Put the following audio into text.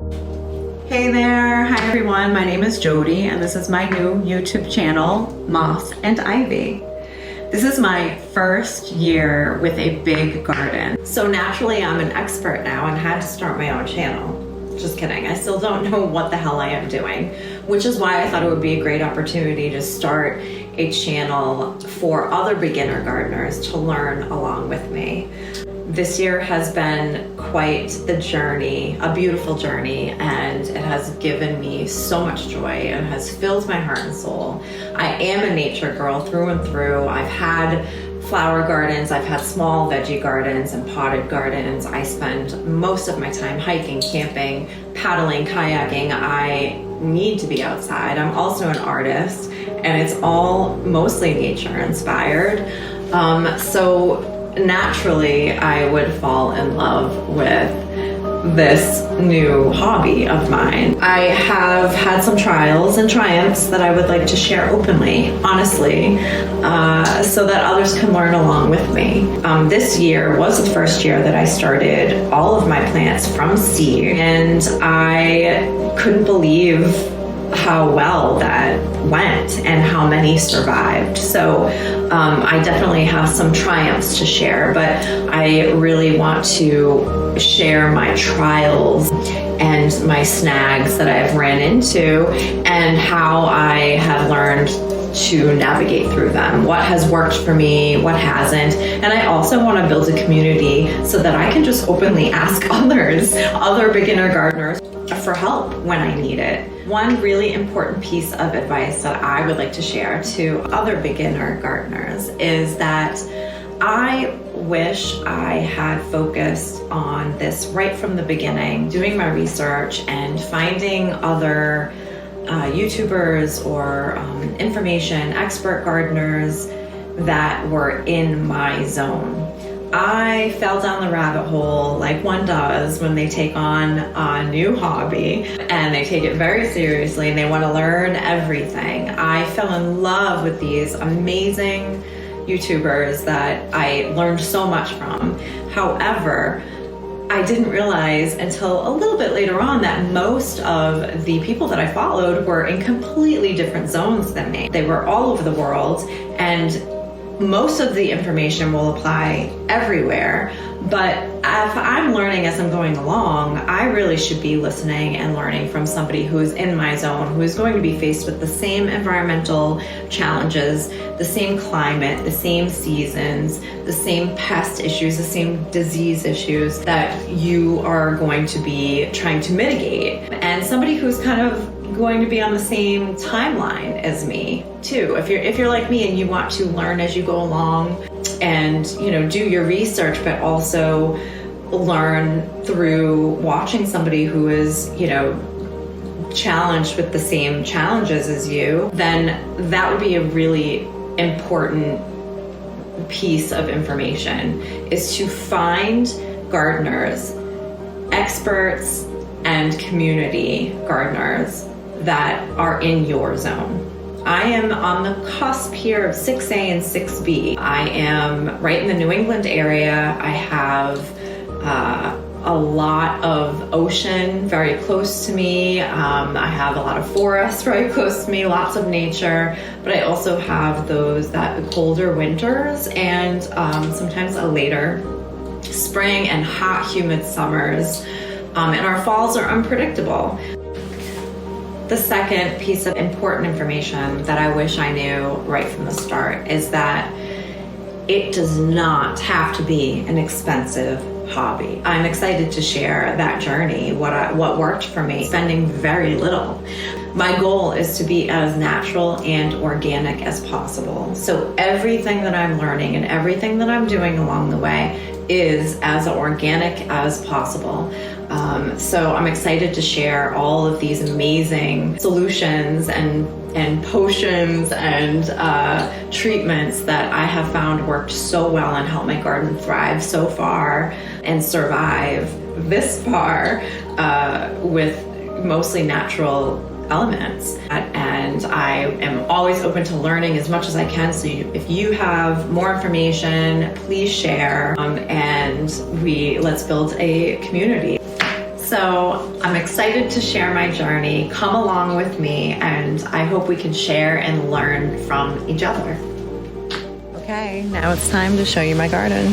Hey there, hi everyone, my name is Jody and this is my new YouTube channel, Moss and Ivy. This is my first year with a big garden. So naturally I'm an expert now and had to start my own channel. Just kidding, I still don't know what the hell I am doing, which is why I thought it would be a great opportunity to start a channel for other beginner gardeners to learn along with me. This year has been quite the journey, a beautiful journey, and it has given me so much joy and has filled my heart and soul. I am a nature girl through and through. I've had flower gardens, I've had small veggie gardens and potted gardens. I spend most of my time hiking, camping, paddling, kayaking. I need to be outside. I'm also an artist and it's all mostly nature inspired. So naturally I would fall in love with this new hobby of mine. I have had some trials and triumphs that I would like to share openly, honestly, so that others can learn along with me. This year was the first year that I started all of my plants from seed, and I couldn't believe how well that went and how many survived. So I definitely have some triumphs to share, but I really want to share my trials and my snags that I've ran into and how I have learned to navigate through them. What has worked for me, what hasn't. And I also want to build a community so that I can just openly ask others, other beginner gardeners, for help when I need it. One really important piece of advice that I would like to share to other beginner gardeners is that I wish I had focused on this right from the beginning, doing my research and finding other YouTubers or information expert gardeners that were in my zone. I fell down the rabbit hole like one does when they take on a new hobby and they take it very seriously and they want to learn everything. I fell in love with these amazing YouTubers that I learned so much from. However, I didn't realize until a little bit later on that most of the people that I followed were in completely different zones than me. They were all over the world, and most of the information will apply everywhere, but if I'm learning as I'm going along, I really should be listening and learning from somebody who is in my zone, who is going to be faced with the same environmental challenges, the same climate, the same seasons, the same pest issues, the same disease issues that you are going to be trying to mitigate. And somebody who's kind of going to be on the same timeline as me too. If you're like me and you want to learn as you go along and do your research, but also learn through watching somebody who is challenged with the same challenges as you, then that would be a really important piece of information, is to find gardeners, experts and community gardeners that are in your zone. I am on the cusp here of 6A and 6B. I am right in the New England area. I have a lot of ocean very close to me. I have a lot of forests very close to me, lots of nature, but I also have that colder winters and sometimes a later spring and hot, humid summers. And our falls are unpredictable. The second piece of important information that I wish I knew right from the start is that it does not have to be an expensive hobby. I'm excited to share that journey, what worked for me, spending very little. My goal is to be as natural and organic as possible. So everything that I'm learning and everything that I'm doing along the way is as organic as possible. So I'm excited to share all of these amazing solutions and potions and treatments that I have found worked so well and helped my garden thrive so far and survive this far with mostly natural elements. And I am always open to learning as much as I can. So if you have more information, please share, and let's build a community. So I'm excited to share my journey. Come along with me, and I hope we can share and learn from each other. Okay, now it's time to show you my garden.